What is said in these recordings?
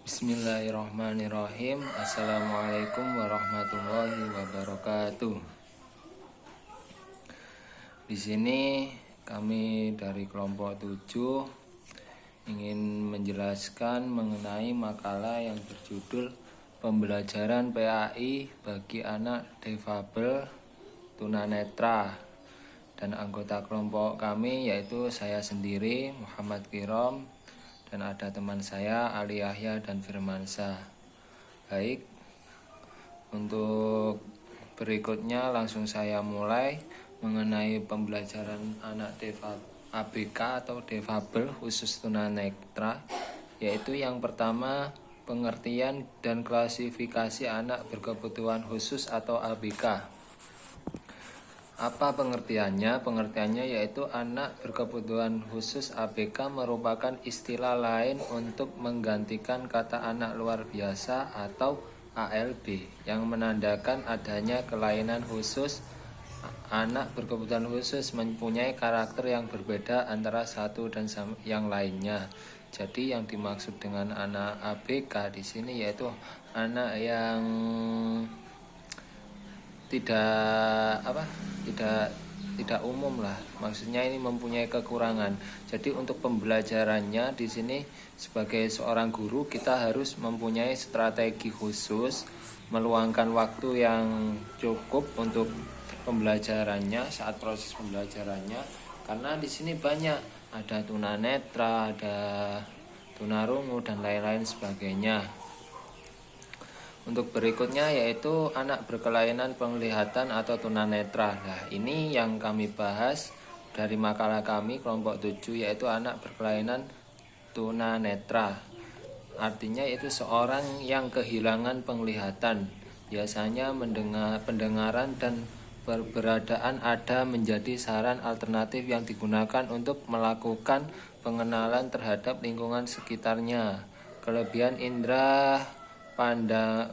Bismillahirrahmanirrahim. Assalamualaikum warahmatullahi wabarakatuh. Di sini kami dari kelompok 7 ingin menjelaskan mengenai makalah yang berjudul Pembelajaran PAI bagi anak difabel tunanetra. Dan anggota kelompok kami yaitu saya sendiri Muhammad Kirom, dan ada teman saya Ali Yahya dan Firmansyah. Baik, untuk berikutnya langsung saya mulai mengenai pembelajaran anak ABK atau difabel khusus tunanetra, yaitu yang pertama pengertian dan klasifikasi anak berkebutuhan khusus atau ABK. Apa pengertiannya? Pengertiannya yaitu anak berkebutuhan khusus ABK merupakan istilah lain untuk menggantikan kata anak luar biasa atau ALB yang menandakan adanya kelainan khusus. Anak berkebutuhan khusus mempunyai karakter yang berbeda antara satu dan yang lainnya. Jadi yang dimaksud dengan anak ABK di sini yaitu anak yang tidak umum lah, maksudnya ini mempunyai kekurangan. Jadi untuk pembelajarannya di sini sebagai seorang guru kita harus mempunyai strategi khusus, meluangkan waktu yang cukup untuk pembelajarannya saat proses pembelajarannya, karena di sini banyak, ada tunanetra, ada tunarungu dan lain-lain sebagainya. Untuk berikutnya yaitu anak berkelainan penglihatan atau tunanetra. Nah, ini yang kami bahas dari makalah kami kelompok 7, yaitu anak berkelainan tunanetra. Artinya itu seorang yang kehilangan penglihatan, biasanya pendengaran dan keberadaan ada menjadi saran alternatif yang digunakan untuk melakukan pengenalan terhadap lingkungan sekitarnya. Kelebihan indera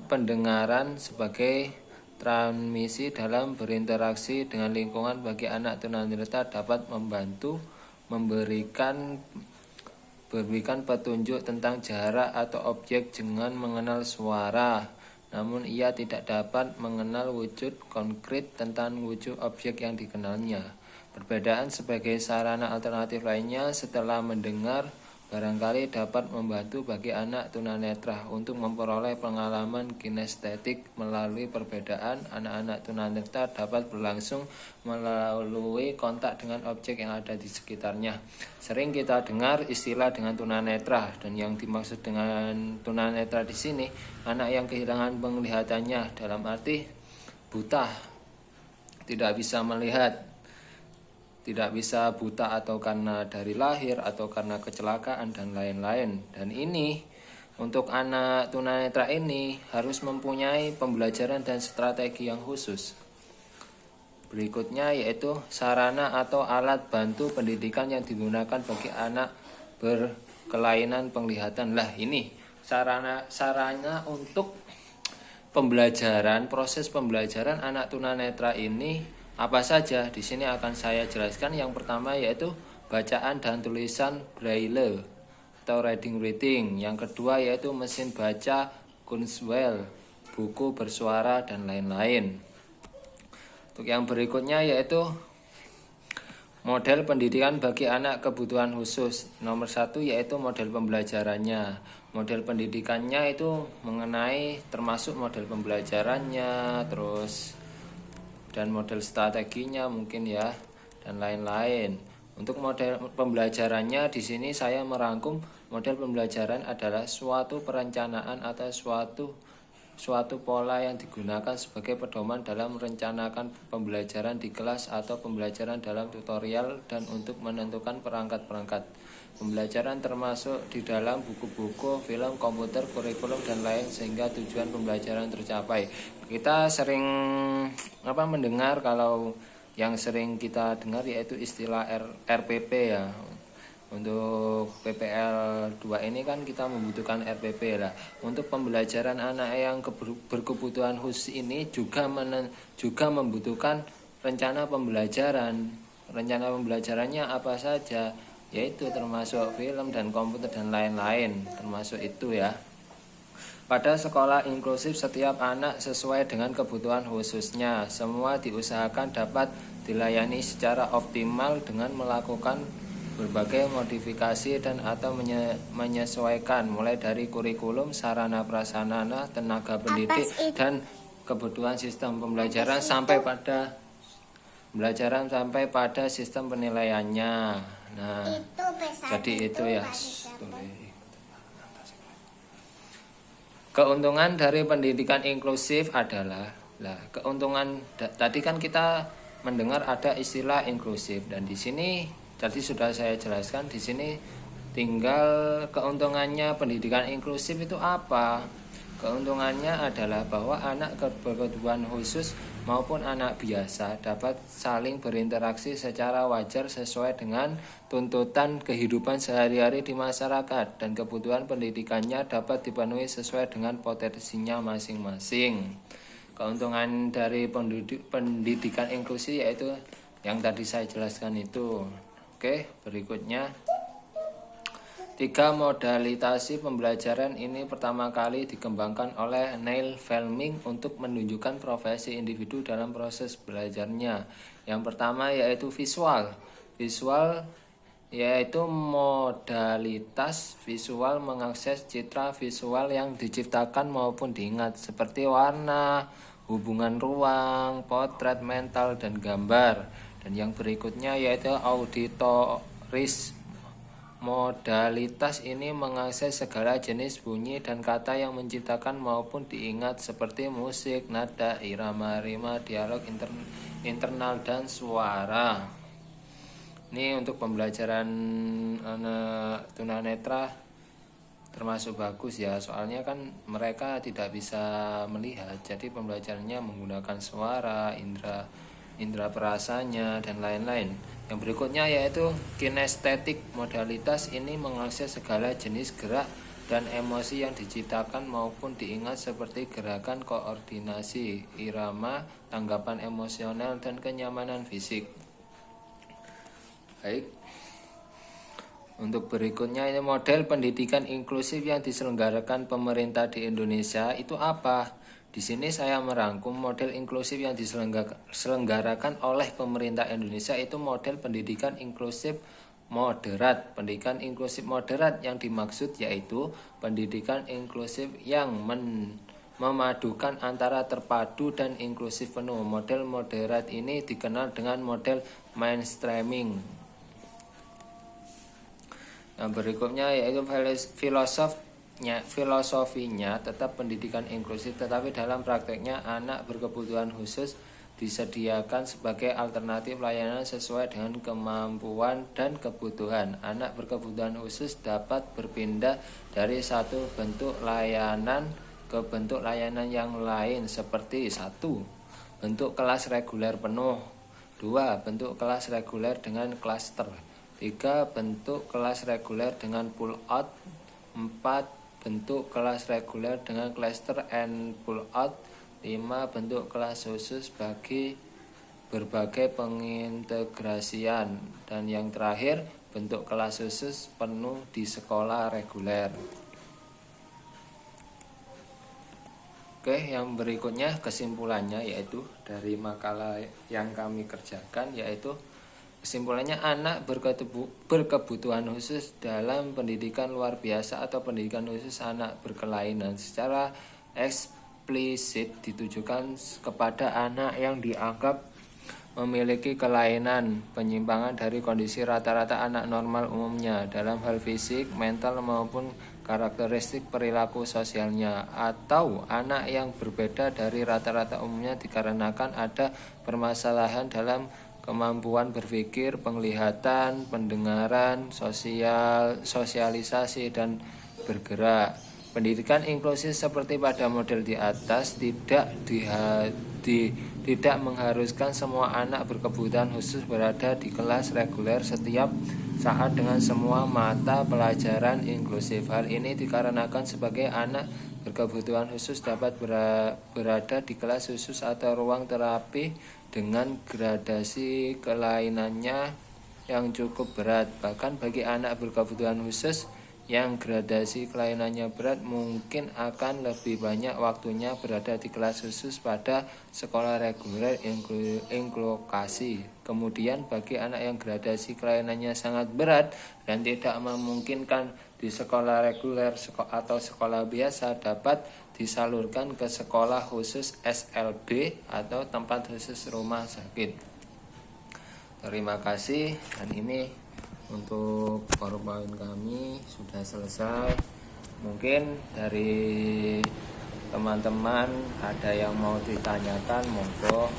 pendengaran sebagai transmisi dalam berinteraksi dengan lingkungan bagi anak tunanetra dapat membantu memberikan petunjuk tentang jarak atau objek dengan mengenal suara. Namun ia tidak dapat mengenal wujud konkret tentang wujud objek yang dikenalnya. Perbedaan sebagai sarana alternatif lainnya setelah mendengar barangkali dapat membantu bagi anak tunanetra untuk memperoleh pengalaman kinestetik. Melalui perbedaan, anak-anak tunanetra dapat berlangsung melalui kontak dengan objek yang ada di sekitarnya. Sering kita dengar istilah dengan tunanetra, dan yang dimaksud dengan tunanetra di sini anak yang kehilangan penglihatannya, dalam arti buta, tidak bisa melihat. Tidak bisa buta atau karena dari lahir atau karena kecelakaan dan lain-lain. Dan ini untuk anak tunanetra ini harus mempunyai pembelajaran dan strategi yang khusus. Berikutnya yaitu sarana atau alat bantu pendidikan yang digunakan bagi anak berkelainan penglihatan. Lah, ini sarana untuk pembelajaran, proses pembelajaran anak tunanetra ini apa saja? Di sini akan saya jelaskan. Yang pertama yaitu bacaan dan tulisan braille atau reading. Yang kedua yaitu mesin baca Kurzweil, buku bersuara dan lain-lain. Untuk yang berikutnya yaitu model pendidikan bagi anak kebutuhan khusus. Nomor 1 yaitu model pembelajarannya. Model pendidikannya itu mengenai termasuk model pembelajarannya, terus dan model strateginya mungkin ya, dan lain-lain. Untuk model pembelajarannya di sini saya merangkum model pembelajaran adalah suatu perencanaan atau suatu pola yang digunakan sebagai pedoman dalam merencanakan pembelajaran di kelas atau pembelajaran dalam tutorial dan untuk menentukan perangkat-perangkat pembelajaran termasuk di dalam buku-buku, film, komputer, kurikulum dan lain sehingga tujuan pembelajaran tercapai. Kita sering mendengar, kalau yang sering kita dengar yaitu istilah RPP ya. Untuk PPL 2 ini kan kita membutuhkan RPP lah. Untuk pembelajaran anak yang berkebutuhan khusus ini juga membutuhkan rencana pembelajaran. Rencana pembelajarannya apa saja? Yaitu termasuk film dan komputer dan lain-lain, termasuk itu ya. Pada sekolah inklusif, setiap anak sesuai dengan kebutuhan khususnya. Semua diusahakan dapat dilayani secara optimal dengan melakukan berbagai modifikasi dan atau menyesuaikan mulai dari kurikulum, sarana prasarana, tenaga pendidik dan kebutuhan sistem pembelajaran sampai pada sistem penilaiannya. Nah, jadi itu ya. Keuntungan dari pendidikan inklusif adalah, keuntungan tadi kan kita mendengar ada istilah inklusif dan di sini tadi sudah saya jelaskan. Di sini tinggal keuntungannya pendidikan inklusif itu apa? Keuntungannya adalah bahwa anak berkebutuhan khusus maupun anak biasa dapat saling berinteraksi secara wajar sesuai dengan tuntutan kehidupan sehari-hari di masyarakat dan kebutuhan pendidikannya dapat dipenuhi sesuai dengan potensinya masing-masing. Keuntungan dari pendidikan inklusi yaitu yang tadi saya jelaskan itu. Oke, berikutnya. 3 modalitasi pembelajaran ini pertama kali dikembangkan oleh Neil Fleming untuk menunjukkan profesi individu dalam proses belajarnya. Yang pertama yaitu visual. Visual yaitu modalitas visual mengakses citra visual yang diciptakan maupun diingat seperti warna, hubungan ruang, potret mental, dan gambar. Dan yang berikutnya yaitu auditoris. Modalitas ini mengakses segala jenis bunyi dan kata yang menciptakan maupun diingat seperti musik, nada, irama, rima, dialog internal, dan suara. Ini untuk pembelajaran anak tunanetra termasuk bagus ya, soalnya kan mereka tidak bisa melihat, jadi pembelajarannya menggunakan suara, indera perasanya, dan lain-lain. Yang berikutnya yaitu kinestetik. Modalitas ini mengakses segala jenis gerak dan emosi yang diciptakan maupun diingat seperti gerakan, koordinasi, irama, tanggapan emosional, dan kenyamanan fisik. Baik. Untuk berikutnya ini model pendidikan inklusif yang diselenggarakan pemerintah di Indonesia itu apa? Di sini saya merangkum model inklusif yang diselenggarakan oleh pemerintah Indonesia itu model pendidikan inklusif moderat. Pendidikan inklusif moderat yang dimaksud yaitu pendidikan inklusif yang memadukan antara terpadu dan inklusif penuh. Model moderat ini dikenal dengan model mainstreaming. Yang berikutnya yaitu filosofinya tetap pendidikan inklusif, tetapi dalam prakteknya anak berkebutuhan khusus disediakan sebagai alternatif layanan sesuai dengan kemampuan dan kebutuhan. Anak berkebutuhan khusus dapat berpindah dari satu bentuk layanan ke bentuk layanan yang lain seperti 1. Bentuk kelas reguler penuh, 2. Bentuk kelas reguler dengan klaster, 3. Bentuk kelas reguler dengan pull out, 4. Bentuk kelas reguler dengan cluster and pull out, 5. Bentuk kelas khusus bagi berbagai pengintegrasian, dan yang terakhir bentuk kelas khusus penuh di sekolah reguler. Oke, yang berikutnya kesimpulannya yaitu dari makalah yang kami kerjakan yaitu kesimpulannya anak berkebutuhan khusus dalam pendidikan luar biasa atau pendidikan khusus anak berkelainan secara eksplisit ditujukan kepada anak yang dianggap memiliki kelainan, penyimpangan dari kondisi rata-rata anak normal umumnya dalam hal fisik, mental maupun karakteristik perilaku sosialnya, atau anak yang berbeda dari rata-rata umumnya dikarenakan ada permasalahan dalam kemampuan berpikir, penglihatan, pendengaran, sosialisasi, dan bergerak. Pendidikan inklusif seperti pada model di atas tidak mengharuskan semua anak berkebutuhan khusus berada di kelas reguler setiap saat dengan semua mata pelajaran inklusif. Hal ini dikarenakan sebagai anak berkebutuhan khusus dapat berada di kelas khusus atau ruang terapi dengan gradasi kelainannya yang cukup berat. Bahkan bagi anak berkebutuhan khusus yang gradasi kelainannya berat mungkin akan lebih banyak waktunya berada di kelas khusus pada sekolah reguler inklokasi. Kemudian bagi anak yang gradasi kelainannya sangat berat dan tidak memungkinkan di sekolah reguler atau sekolah biasa, dapat disalurkan ke sekolah khusus SLB atau tempat khusus rumah sakit. Terima kasih, dan ini untuk PowerPoint kami sudah selesai. Mungkin dari teman-teman ada yang mau ditanyakan, monggo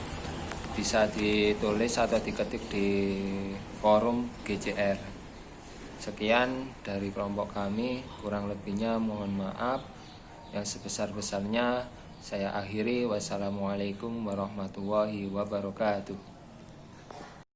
bisa ditulis atau diketik di forum GCR. Sekian dari kelompok kami, kurang lebihnya mohon maaf. Yang sebesar-besarnya saya akhiri. Wassalamualaikum warahmatullahi wabarakatuh.